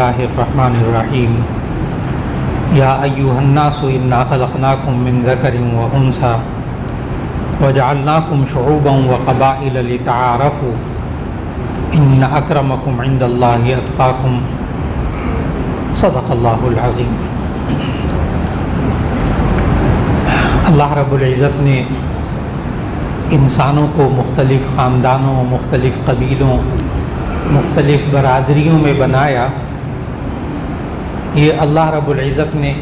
اللہ الرحمن الرحیم یا ایھا الناس انا خلقناکم من ذکر و انثی وجعلناکم شعوبا وقبائل لتعارفوا ان اکرمکم عند اللہ اتقاکم صدق اللہ العظیم۔ اللہ رب العزت نے انسانوں کو مختلف خاندانوں، مختلف قبیلوں، مختلف برادریوں میں بنایا۔ یہ اللہ رب العزت نے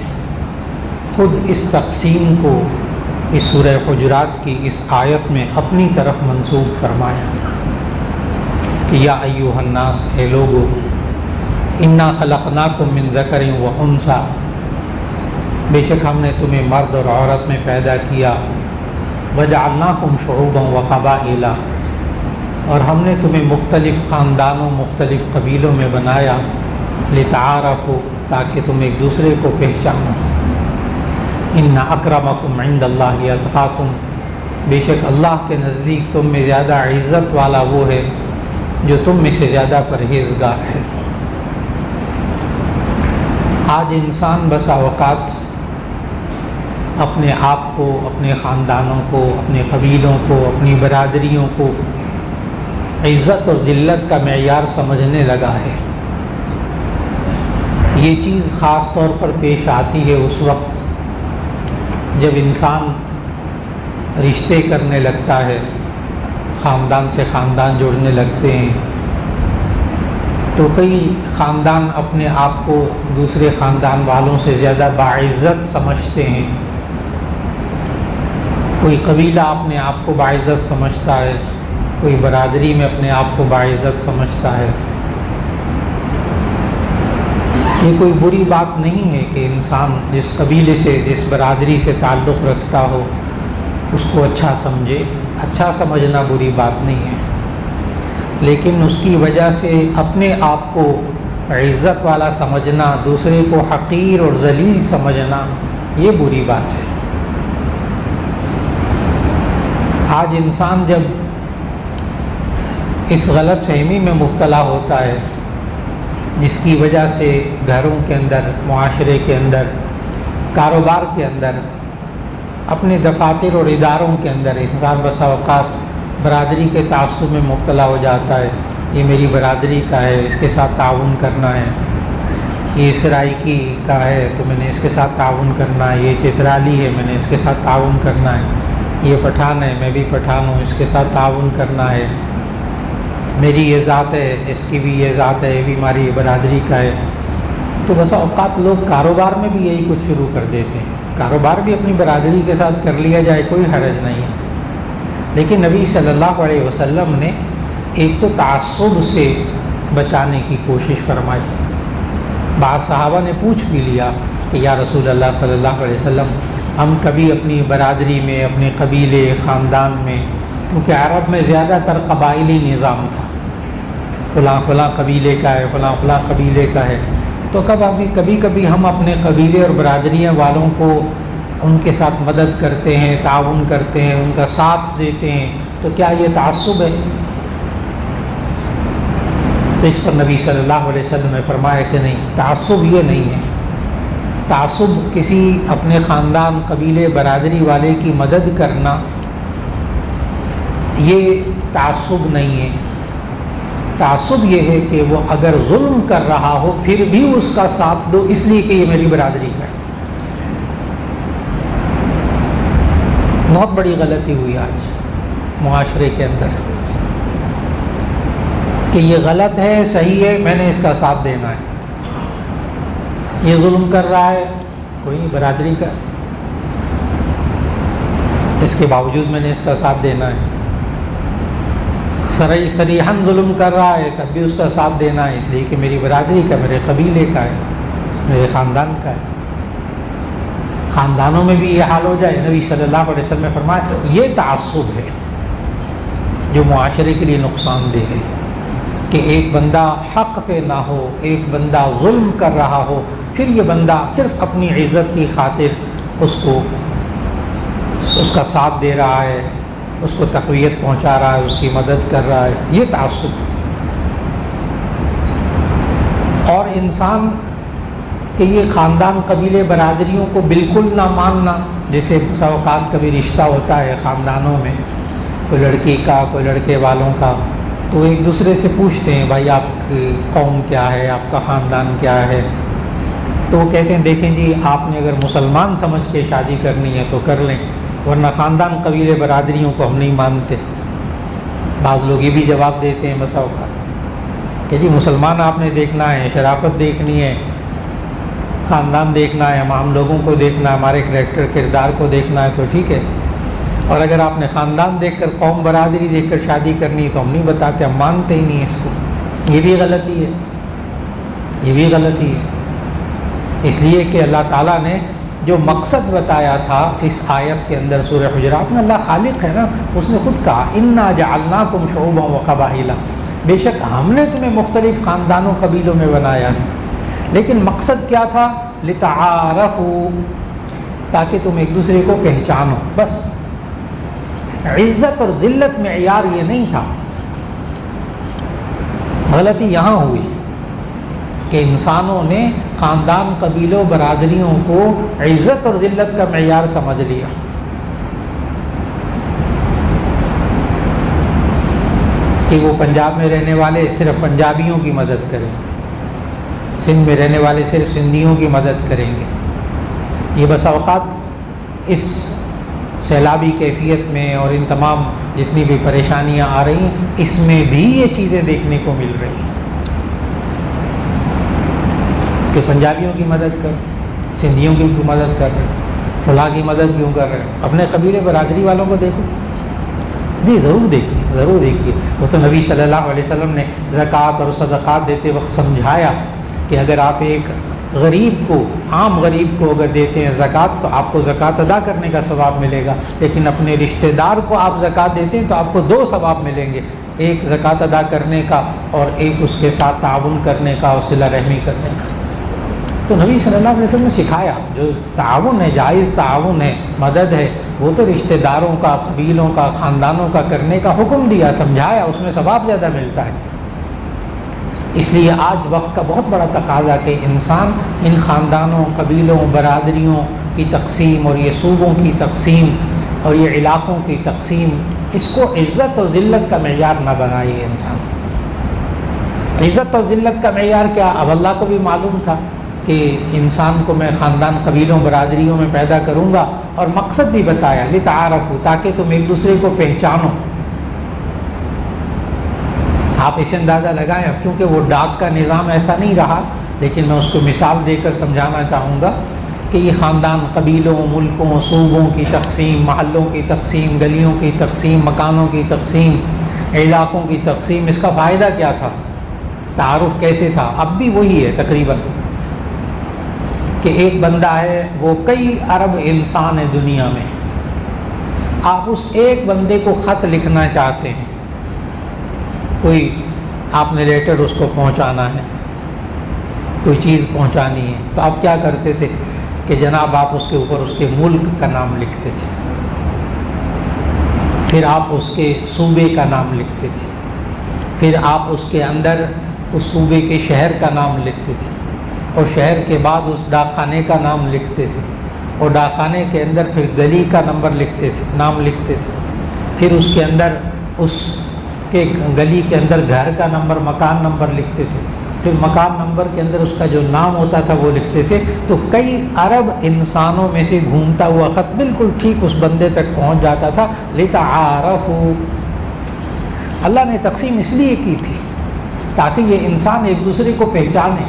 خود اس تقسیم کو اس سورہ حجرات کی اس آیت میں اپنی طرف منسوب فرمایا کہ یا ایھا الناس، اے لوگو، انا خلقناکم من ذکر و انثی، بے شک ہم نے تمہیں مرد اور عورت میں پیدا کیا، وجعلناکم شعوبا و قبائل، اور ہم نے تمہیں مختلف خاندانوں، مختلف قبیلوں میں بنایا، لتعارفوا، تاکہ تم ایک دوسرے کو پہچانو۔ ان اکرمکم عند اللہ اتقاکم، بے شک اللہ کے نزدیک تم میں زیادہ عزت والا وہ ہے جو تم میں سے زیادہ پرہیزگار ہے۔ آج انسان بسا اوقات اپنے آپ کو، اپنے خاندانوں کو، اپنے قبیلوں کو، اپنی برادریوں کو عزت اور ذلت کا معیار سمجھنے لگا ہے۔ یہ چیز خاص طور پر پیش آتی ہے اس وقت جب انسان رشتے کرنے لگتا ہے، خاندان سے خاندان جوڑنے لگتے ہیں، تو کئی خاندان اپنے آپ کو دوسرے خاندان والوں سے زیادہ باعزت سمجھتے ہیں۔ کوئی قبیلہ اپنے آپ کو باعزت سمجھتا ہے، کوئی برادری میں اپنے آپ کو باعزت سمجھتا ہے۔ یہ کوئی بری بات نہیں ہے کہ انسان جس قبیلے سے، جس برادری سے تعلق رکھتا ہو اس کو اچھا سمجھے۔ اچھا سمجھنا بری بات نہیں ہے، لیکن اس کی وجہ سے اپنے آپ کو عزت والا سمجھنا، دوسرے کو حقیر اور ذلیل سمجھنا، یہ بری بات ہے۔ آج انسان جب اس غلط فہمی میں مبتلا ہوتا ہے جس کی وجہ سے گھروں کے اندر، معاشرے کے اندر، کاروبار کے اندر، اپنے دفاتر اور اداروں کے اندر انسان بسا اوقات برادری کے تعصب میں مبتلا ہو جاتا ہے۔ یہ میری برادری کا ہے، اس کے ساتھ تعاون کرنا ہے۔ یہ سرائکی کا ہے تو میں نے اس کے ساتھ تعاون کرنا ہے۔ یہ چترالی ہے، میں نے اس کے ساتھ تعاون کرنا ہے۔ یہ پٹھان ہے، میں بھی پٹھان ہوں، اس کے ساتھ تعاون کرنا ہے۔ میری یہ ذات ہے، اس کی بھی یہ ذات ہے، یہ بھی ہماری برادری کا ہے۔ تو بس اوقات لوگ کاروبار میں بھی یہی کچھ شروع کر دیتے ہیں۔ کاروبار بھی اپنی برادری کے ساتھ کر لیا جائے، کوئی حرج نہیں ہے، لیکن نبی صلی اللہ علیہ وسلم نے ایک تو تعصب سے بچانے کی کوشش فرمائی۔ بعض صحابہ نے پوچھ بھی لیا کہ یا رسول اللہ صلی اللہ علیہ وسلم، ہم کبھی اپنی برادری میں، اپنے قبیلے، خاندان میں، کیونکہ عرب میں زیادہ تر قبائلی نظام تھا، فلاں فلاں قبیلے کا ہے، فلاں فلاں قبیلے کا ہے، تو کبھی کبھی ہم اپنے قبیلے اور برادریاں والوں کو ان کے ساتھ مدد کرتے ہیں، تعاون کرتے ہیں، ان کا ساتھ دیتے ہیں، تو کیا یہ تعصب ہے؟ تو اس پر نبی صلی اللہ علیہ وسلم نے فرمایا کہ نہیں، تعصب یہ نہیں ہے۔ تعصب کسی اپنے خاندان، قبیلے، برادری والے کی مدد کرنا، یہ تعصب نہیں ہے۔ تعصب یہ ہے کہ وہ اگر ظلم کر رہا ہو پھر بھی اس کا ساتھ دو، اس لیے کہ یہ میری برادری کا ہے۔ بہت بڑی غلطی ہوئی آج معاشرے کے اندر کہ یہ غلط ہے، صحیح ہے، میں نے اس کا ساتھ دینا ہے۔ یہ ظلم کر رہا ہے، کوئی برادری کا، اس کے باوجود میں نے اس کا ساتھ دینا ہے۔ صریحاً ظلم کر رہا ہے تب بھی اس کا ساتھ دینا ہے، اس لیے کہ میری برادری کا، میرے قبیلے کا ہے، میرے خاندان کا ہے۔ خاندانوں میں بھی یہ حال ہو جائے، نبی صلی اللہ علیہ وسلم نے فرمایا یہ تعصب ہے جو معاشرے کے لیے نقصان دہ ہے، کہ ایک بندہ حق پہ نہ ہو، ایک بندہ ظلم کر رہا ہو، پھر یہ بندہ صرف اپنی عزت کی خاطر اس کا ساتھ دے رہا ہے، اس کو تقویت پہنچا رہا ہے، اس کی مدد کر رہا ہے، یہ تعصب۔ اور انسان کہ یہ خاندان قبیلے برادریوں کو بالکل نہ ماننا، جیسے بسا اوقات کبھی رشتہ ہوتا ہے خاندانوں میں، کوئی لڑکی کا کوئی لڑکے والوں کا، تو ایک دوسرے سے پوچھتے ہیں بھائی آپ کی قوم کیا ہے، آپ کا خاندان کیا ہے، تو وہ کہتے ہیں دیکھیں جی آپ نے اگر مسلمان سمجھ کے شادی کرنی ہے تو کر لیں، ورنہ خاندان قبیلے برادریوں کو ہم نہیں مانتے۔ بعض لوگ یہ بھی جواب دیتے ہیں بسا اوقات کہ جی مسلمان آپ نے دیکھنا ہے، شرافت دیکھنی ہے، خاندان دیکھنا ہے، ہم لوگوں کو دیکھنا ہے، ہمارے کریکٹر کردار کو دیکھنا ہے تو ٹھیک ہے، اور اگر آپ نے خاندان دیکھ کر قوم برادری دیکھ کر شادی کرنی ہے تو ہم نہیں بتاتے، ہم مانتے ہی نہیں اس کو۔ یہ بھی غلطی ہے، یہ بھی غلطی ہے، اس لیے کہ اللہ تعالیٰ نے جو مقصد بتایا تھا اس آیت کے اندر سورہ حجرات میں، اللہ خالق ہے نا، اس نے خود کہا انا جعلناکم شعوبا وقبائل، بے شک ہم نے تمہیں مختلف خاندانوں قبیلوں میں بنایا ہے، لیکن مقصد کیا تھا؟ لتعارفوا، تاکہ تم ایک دوسرے کو پہچانو، بس۔ عزت اور ذلت معیار یہ نہیں تھا۔ غلطی یہاں ہوئی کہ انسانوں نے خاندان قبیلوں برادریوں کو عزت اور ذلت کا معیار سمجھ لیا۔ کہ وہ پنجاب میں رہنے والے صرف پنجابیوں کی مدد کریں، سندھ میں رہنے والے صرف سندھیوں کی مدد کریں گے۔ یہ بس اوقات اس سیلابی کیفیت میں اور ان تمام جتنی بھی پریشانیاں آ رہی ہیں، اس میں بھی یہ چیزیں دیکھنے کو مل رہی ہیں کہ پنجابیوں کی مدد کر، سندھیوں کی مدد کر رہے، فلاں کی مدد کیوں کر رہے ہیں؟ اپنے قبیلے برادری والوں کو دیکھو، جی ضرور دیکھیے، ضرور دیکھیے۔ وہ تو نبی صلی اللہ علیہ وسلم نے زکوٰۃ اور صدقات دیتے وقت سمجھایا کہ اگر آپ ایک غریب کو، عام غریب کو اگر دیتے ہیں زکوٰۃ تو آپ کو زکوٰۃ ادا کرنے کا ثواب ملے گا، لیکن اپنے رشتہ دار کو آپ زکوٰۃ دیتے ہیں تو آپ کو دو ثواب ملیں گے، ایک زکوٰۃ ادا کرنے کا اور ایک اس کے ساتھ تعاون کرنے کا اور صلہ رحمی کرنے کا۔ تو نبی صلی اللہ علیہ وسلم نے سکھایا جو تعاون ہے، جائز تعاون ہے، مدد ہے، وہ تو رشتہ داروں کا، قبیلوں کا، خاندانوں کا کرنے کا حکم دیا، سمجھایا، اس میں ثواب زیادہ ملتا ہے۔ اس لیے آج وقت کا بہت بڑا تقاضا کہ انسان ان خاندانوں، قبیلوں، برادریوں کی تقسیم اور یہ صوبوں کی تقسیم اور یہ علاقوں کی تقسیم، اس کو عزت اور ذلت کا معیار نہ بنائے انسان۔ عزت اور ذلت کا معیار کیا؟ اب اللہ کو بھی معلوم تھا کہ انسان کو میں خاندان، قبیلوں، برادریوں میں پیدا کروں گا، اور مقصد بھی بتایا لتعارفوا، تاکہ تم ایک دوسرے کو پہچانو۔ آپ اسے اندازہ لگائیں، اب چونکہ وہ ڈاک کا نظام ایسا نہیں رہا، لیکن میں اس کو مثال دے کر سمجھانا چاہوں گا کہ یہ خاندان، قبیلوں، ملکوں، صوبوں کی تقسیم، محلوں کی تقسیم، گلیوں کی تقسیم، مکانوں کی تقسیم، علاقوں کی تقسیم، اس کا فائدہ کیا تھا؟ تعارف کیسے تھا؟ اب بھی وہی ہے تقریباً، کہ ایک بندہ ہے، وہ کئی ارب انسان ہے دنیا میں، آپ اس ایک بندے کو خط لکھنا چاہتے ہیں، کوئی آپ نے لیٹر اس کو پہنچانا ہے، کوئی چیز پہنچانی ہے، تو آپ کیا کرتے تھے کہ جناب آپ اس کے اوپر اس کے ملک کا نام لکھتے تھے، پھر آپ اس کے صوبے کا نام لکھتے تھے، پھر آپ اس کے اندر اس صوبے کے شہر کا نام لکھتے تھے، اور شہر کے بعد اس ڈاک خانے کا نام لکھتے تھے، اور ڈاک خانے کے اندر پھر گلی کا نمبر لکھتے تھے، نام لکھتے تھے، پھر اس کے اندر اس کے گلی کے اندر گھر کا نمبر، مکان نمبر لکھتے تھے، پھر مکان نمبر کے اندر اس کا جو نام ہوتا تھا وہ لکھتے تھے۔ تو کئی ارب انسانوں میں سے گھومتا ہوا خط بالکل ٹھیک اس بندے تک پہنچ جاتا تھا۔ لتعارفوا، اللہ نے تقسیم اس لیے کی تھی تاکہ یہ انسان ایک دوسرے کو پہچانے،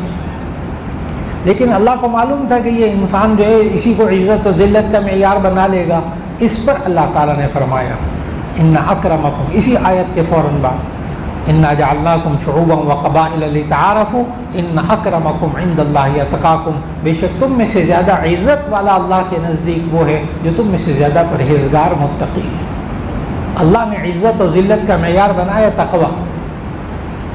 لیکن اللہ کو معلوم تھا کہ یہ انسان جو ہے اسی کو عزت و ذلت کا معیار بنا لے گا۔ اس پر اللہ تعالیٰ نے فرمایا ان اکرمکم، اسی آیت کے فوراً بعد انا جعلناکم شعوبا وقبائل لتعارفوا ان اکرمکم عند اللہ اتقاکم، بے شک تم میں سے زیادہ عزت والا اللہ کے نزدیک وہ ہے جو تم میں سے زیادہ پرہیزگار متقی ہے۔ اللہ نے عزت و ذلت کا معیار بنایا تقوی،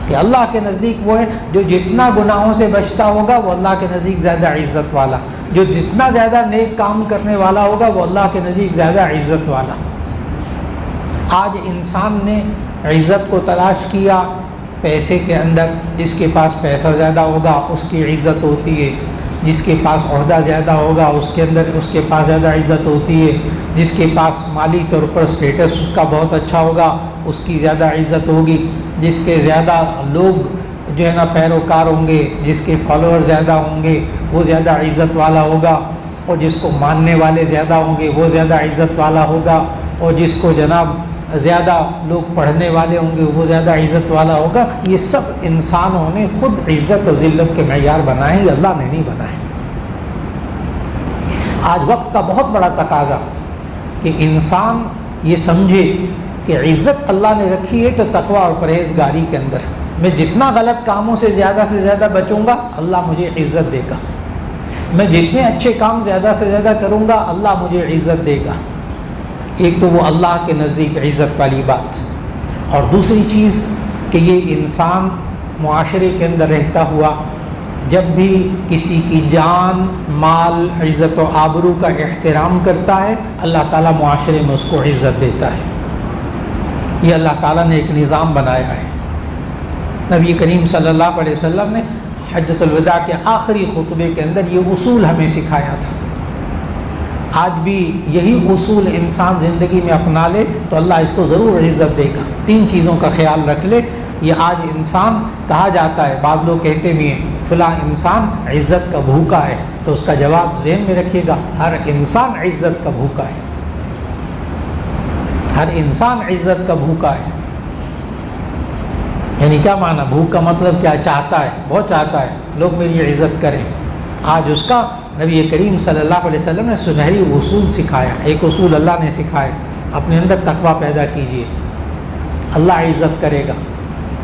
کہ اللہ کے نزدیک وہ ہے جو جتنا گناہوں سے بچتا ہوگا وہ اللہ کے نزدیک زیادہ عزت والا، جو جتنا زیادہ نیک کام کرنے والا ہوگا وہ اللہ کے نزدیک زیادہ عزت والا۔ آج انسان نے عزت کو تلاش کیا پیسے کے اندر جس کے پاس پیسہ زیادہ ہوگا اس کی عزت ہوتی ہے، جس کے پاس عہدہ زیادہ ہوگا اس کے پاس زیادہ عزت ہوتی ہے، جس کے پاس مالی طور پر اسٹیٹس اس کا بہت اچھا ہوگا اس کی زیادہ عزت ہوگی، جس کے زیادہ لوگ جو ہے نا پیروکار ہوں گے، جس کے فالوور زیادہ ہوں گے وہ زیادہ عزت والا ہوگا، اور جس کو ماننے والے زیادہ ہوں گے وہ زیادہ عزت والا ہوگا، اور جس کو جناب زیادہ لوگ پڑھنے والے ہوں گے وہ زیادہ عزت والا ہوگا۔ یہ سب انسانوں نے خود عزت اور ذلت کے معیار بنائے ہیں، اللہ نے نہیں بنائے۔ آج وقت کا بہت بڑا تقاضا کہ انسان یہ سمجھے کہ عزت اللہ نے رکھی ہے تو تقوی اور پرہیزگاری کے اندر، میں جتنا غلط کاموں سے زیادہ بچوں گا اللہ مجھے عزت دے گا، میں جتنے اچھے کام زیادہ سے زیادہ کروں گا اللہ مجھے عزت دے گا۔ ایک تو وہ اللہ کے نزدیک عزت والی بات، اور دوسری چیز کہ یہ انسان معاشرے کے اندر رہتا ہوا جب بھی کسی کی جان، مال، عزت و آبرو کا احترام کرتا ہے اللہ تعالیٰ معاشرے میں اس کو عزت دیتا ہے۔ یہ اللہ تعالیٰ نے ایک نظام بنایا ہے۔ نبی کریم صلی اللہ علیہ وسلم نے حجۃ الوداع کے آخری خطبے کے اندر یہ اصول ہمیں سکھایا تھا۔ آج بھی یہی اصول انسان زندگی میں اپنا لے تو اللہ اس کو ضرور عزت دے گا۔ 3 چیزوں کا خیال رکھ لے۔ یہ آج انسان کہا جاتا ہے، بعض لوگ کہتے بھی ہیں فلاں انسان عزت کا بھوکا ہے، تو اس کا جواب ذہن میں رکھیے گا، ہر انسان عزت کا بھوکا ہے، ہر انسان عزت کا بھوکا ہے۔ یعنی کیا معنی؟ بھوک کا مطلب کیا؟ چاہتا ہے، بہت چاہتا ہے لوگ میری عزت کریں۔ آج اس کا نبی کریم صلی اللہ علیہ وسلم نے سنہری اصول سکھایا۔ ایک اصول اللہ نے سکھایا، اپنے اندر تقویٰ پیدا کیجیے، اللہ عزت کرے گا،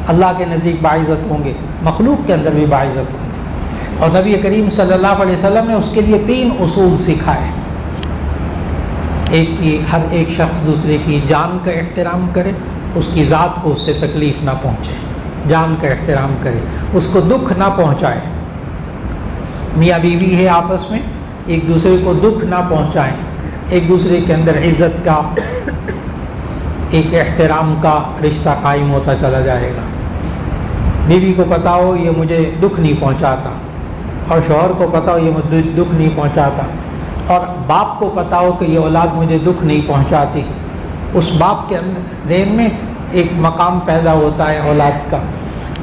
اللہ کے نزدیک باعزت ہوں گے، مخلوق کے اندر بھی باعزت ہوں گے۔ اور نبی کریم صلی اللہ علیہ وسلم نے اس کے لیے 3 اصول سکھائے۔ ایک کہ ہر ایک شخص دوسرے کی جان کا احترام کرے، اس کی ذات کو اس سے تکلیف نہ پہنچے، جان کا احترام کرے، اس کو دکھ نہ پہنچائے۔ میاں بیوی ہے آپس میں، ایک دوسرے کو دکھ نہ پہنچائیں، ایک دوسرے کے اندر عزت کا، ایک احترام کا رشتہ قائم ہوتا چلا جائے گا۔ بیوی کو پتہ ہو یہ مجھے دکھ نہیں پہنچاتا، اور شوہر کو پتہ ہو یہ مجھے دکھ نہیں پہنچاتا، اور باپ کو پتہ ہو کہ یہ اولاد مجھے دکھ نہیں پہنچاتی، اس باپ کے ذہن میں ایک مقام پیدا ہوتا ہے اولاد کا۔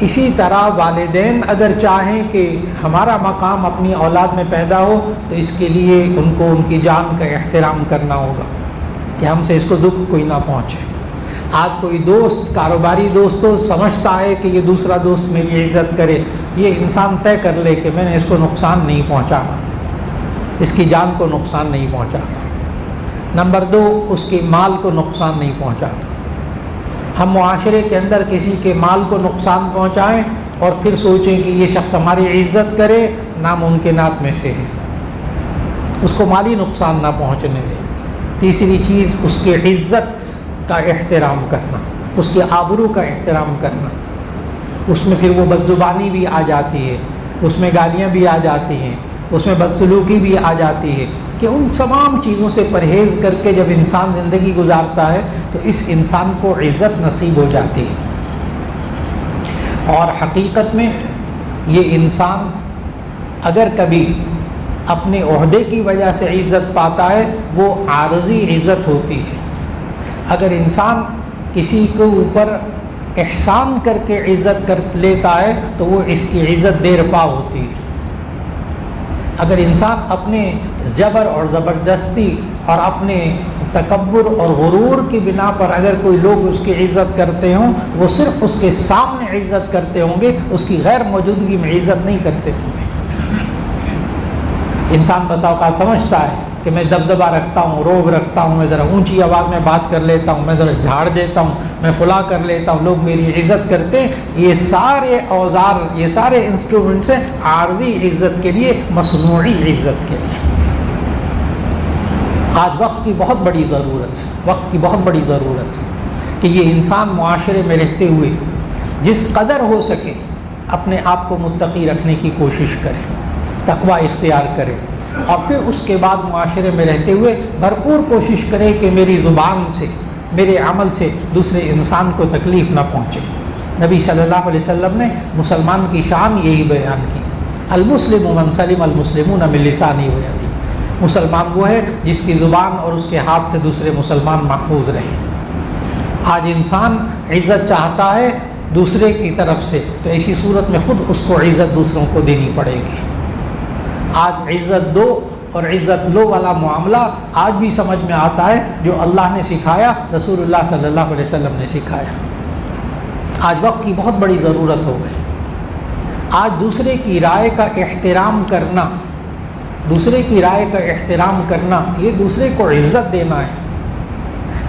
اسی طرح والدین اگر چاہیں کہ ہمارا مقام اپنی اولاد میں پیدا ہو تو اس کے لیے ان کو ان کی جان کا احترام کرنا ہوگا کہ ہم سے اس کو دکھ کوئی نہ پہنچے۔ آج کوئی دوست، کاروباری دوست تو سمجھتا ہے کہ یہ دوسرا دوست میری عزت کرے، یہ انسان طے کر لے کہ میں نے اس کو نقصان نہیں پہنچانا، اس کی جان کو نقصان نہیں پہنچانا۔ نمبر 2، اس کے مال کو نقصان نہیں پہنچانا۔ ہم معاشرے کے اندر کسی کے مال کو نقصان پہنچائیں اور پھر سوچیں کہ یہ شخص ہماری عزت کرے، ناممکنات میں سے ہے، اس کو مالی نقصان نہ پہنچنے دیں۔ تیسری چیز، اس کی عزت کا احترام کرنا، اس کے آبرو کا احترام کرنا۔ اس میں پھر وہ بدزبانی بھی آ جاتی ہے، اس میں گالیاں بھی آ جاتی ہیں، اس میں بدسلوکی بھی آ جاتی ہے، کہ ان تمام چیزوں سے پرہیز کر کے جب انسان زندگی گزارتا ہے تو اس انسان کو عزت نصیب ہو جاتی ہے۔ اور حقیقت میں یہ انسان اگر کبھی اپنے عہدے کی وجہ سے عزت پاتا ہے وہ عارضی عزت ہوتی ہے۔ اگر انسان کسی کے اوپر احسان کر کے عزت کر لیتا ہے تو وہ اس کی عزت دیر پا ہوتی ہے۔ اگر انسان اپنے جبر اور زبردستی اور اپنے تکبر اور غرور کی بنا پر اگر کوئی لوگ اس کی عزت کرتے ہوں، وہ صرف اس کے سامنے عزت کرتے ہوں گے، اس کی غیر موجودگی میں عزت نہیں کرتے ہوں گے۔ انسان بسا اوقات سمجھتا ہے کہ میں دبدبہ رکھتا ہوں، روب رکھتا ہوں، میں ذرا اونچی آواز میں بات کر لیتا ہوں، میں ذرا جھاڑ دیتا ہوں، میں فلاں کر لیتا ہوں، لوگ میری عزت کرتے ہیں۔ یہ سارے اوزار، یہ سارے انسٹرومنٹس ہیں عارضی عزت کے لیے، مصنوعی عزت کے لیے۔ آج وقت کی بہت بڑی ضرورت ہے، وقت کی بہت بڑی ضرورت ہے کہ یہ انسان معاشرے میں رہتے ہوئے جس قدر ہو سکے اپنے آپ کو متقی رکھنے کی کوشش کرے، تقویٰ اختیار کرے، اور پھر اس کے بعد معاشرے میں رہتے ہوئے بھرپور کوشش کرے کہ میری زبان سے، میرے عمل سے دوسرے انسان کو تکلیف نہ پہنچے، نبی صلی اللہ علیہ وسلم نے مسلمان کی شان یہی بیان کی، المسلم من سلم المسلمون من لسانہ و یدہ، مسلمان وہ ہے جس کی زبان اور اس کے ہاتھ سے دوسرے مسلمان محفوظ رہیں۔ آج انسان عزت چاہتا ہے دوسرے کی طرف سے، تو ایسی صورت میں خود اس کو عزت دوسروں کو دینی پڑے گی۔ آج عزت دو اور عزت لو والا معاملہ آج بھی سمجھ میں آتا ہے، جو اللہ نے سکھایا، رسول اللہ صلی اللہ علیہ وسلم نے سکھایا۔ آج وقت کی بہت بڑی ضرورت ہو گئی۔ آج دوسرے کی رائے کا احترام کرنا، دوسرے کی رائے کا احترام کرنا، یہ دوسرے کو عزت دینا ہے۔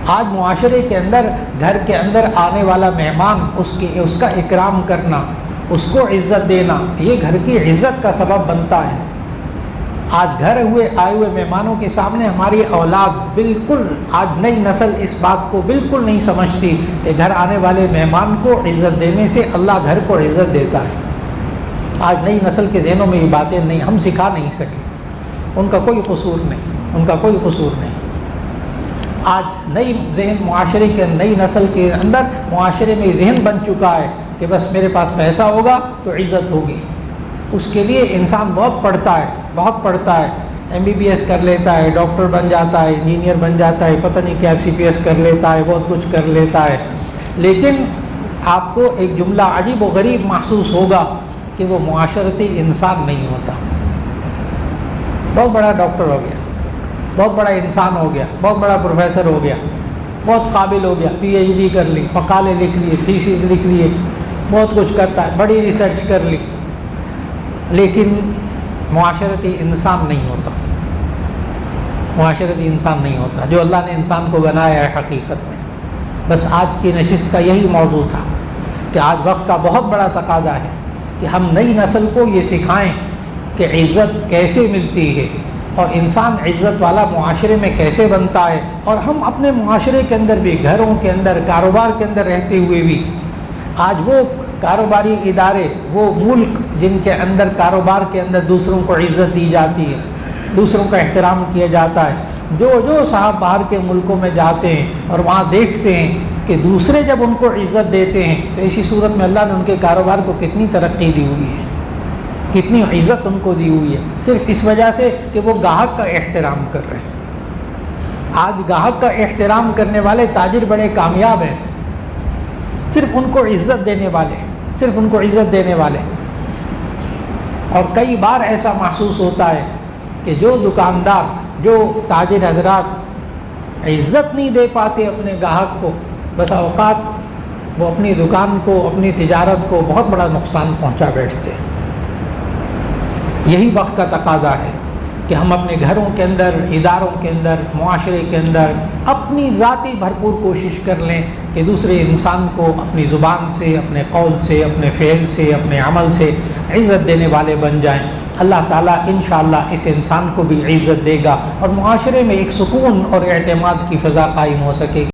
آج معاشرے کے اندر، گھر کے اندر آنے والا مہمان، اس کا اکرام کرنا، اس کو عزت دینا، یہ گھر کی عزت کا سبب بنتا ہے۔ آج گھر آئے ہوئے مہمانوں کے سامنے ہماری اولاد بالکل، آج نئی نسل اس بات کو بالکل نہیں سمجھتی کہ گھر آنے والے مہمان کو عزت دینے سے اللہ گھر کو عزت دیتا ہے۔ آج نئی نسل کے ذہنوں میں یہ باتیں نہیں، ہم سکھا نہیں سکے، ان کا کوئی قصور نہیں، ان کا کوئی قصور نہیں۔ آج نئی ذہن معاشرے کے، نئی نسل کے اندر معاشرے میں ذہن بن چکا ہے کہ بس میرے پاس پیسہ ہوگا تو عزت ہوگی۔ اس کے لیے انسان بہت پڑھتا ہے، بہت پڑھتا ہے، MBBS کر لیتا ہے، ڈاکٹر بن جاتا ہے، انجینئر بن جاتا ہے، پتہ نہیں کیا CPS کر لیتا ہے، بہت کچھ کر لیتا ہے، لیکن آپ کو ایک جملہ عجیب و غریب محسوس ہوگا کہ وہ معاشرتی انسان نہیں ہوتا۔ بہت بڑا ڈاکٹر ہو گیا، بہت بڑا انسان ہو گیا، بہت بڑا پروفیسر ہو گیا، بہت قابل ہو گیا، PhD کر لی، مقالے لکھ لیے، تھیسس لکھ لیے، بہت کچھ کرتا ہے، بڑی ریسرچ کر لی، لیکن معاشرتی انسان نہیں ہوتا، معاشرتی انسان نہیں ہوتا جو اللہ نے انسان کو بنایا ہے حقیقت میں۔ بس آج کی نشست کا یہی موضوع تھا کہ آج وقت کا بہت بڑا تقاضا ہے کہ ہم نئی نسل کو یہ سکھائیں کہ عزت کیسے ملتی ہے اور انسان عزت والا معاشرے میں کیسے بنتا ہے، اور ہم اپنے معاشرے کے اندر بھی، گھروں کے اندر، کاروبار کے اندر رہتے ہوئے بھی، آج وہ کاروباری ادارے، وہ ملک جن کے اندر کاروبار کے اندر دوسروں کو عزت دی جاتی ہے، دوسروں کا احترام کیا جاتا ہے، جو صاحب باہر کے ملکوں میں جاتے ہیں اور وہاں دیکھتے ہیں کہ دوسرے جب ان کو عزت دیتے ہیں تو ایسی صورت میں اللہ نے ان کے کاروبار کو کتنی ترقی دی ہوئی ہے، کتنی عزت ان کو دی ہوئی ہے، صرف اس وجہ سے کہ وہ گاہک کا احترام کر رہے ہیں۔ آج گاہک کا احترام کرنے والے تاجر بڑے کامیاب ہیں، صرف ان کو عزت دینے والے، صرف ان کو عزت دینے والے۔ اور کئی بار ایسا محسوس ہوتا ہے کہ جو دکاندار، جو تاجر حضرات عزت نہیں دے پاتے اپنے گاہک کو، بس اوقات وہ اپنی دکان کو، اپنی تجارت کو بہت بڑا نقصان پہنچا بیٹھتے ہیں۔ یہی وقت کا تقاضا ہے کہ ہم اپنے گھروں کے اندر، اداروں کے اندر، معاشرے کے اندر اپنی ذاتی بھرپور کوشش کر لیں کہ دوسرے انسان کو اپنی زبان سے، اپنے قول سے، اپنے فعل سے، اپنے عمل سے عزت دینے والے بن جائیں۔ اللہ تعالیٰ انشاءاللہ اس انسان کو بھی عزت دے گا اور معاشرے میں ایک سکون اور اعتماد کی فضا قائم ہو سکے گی۔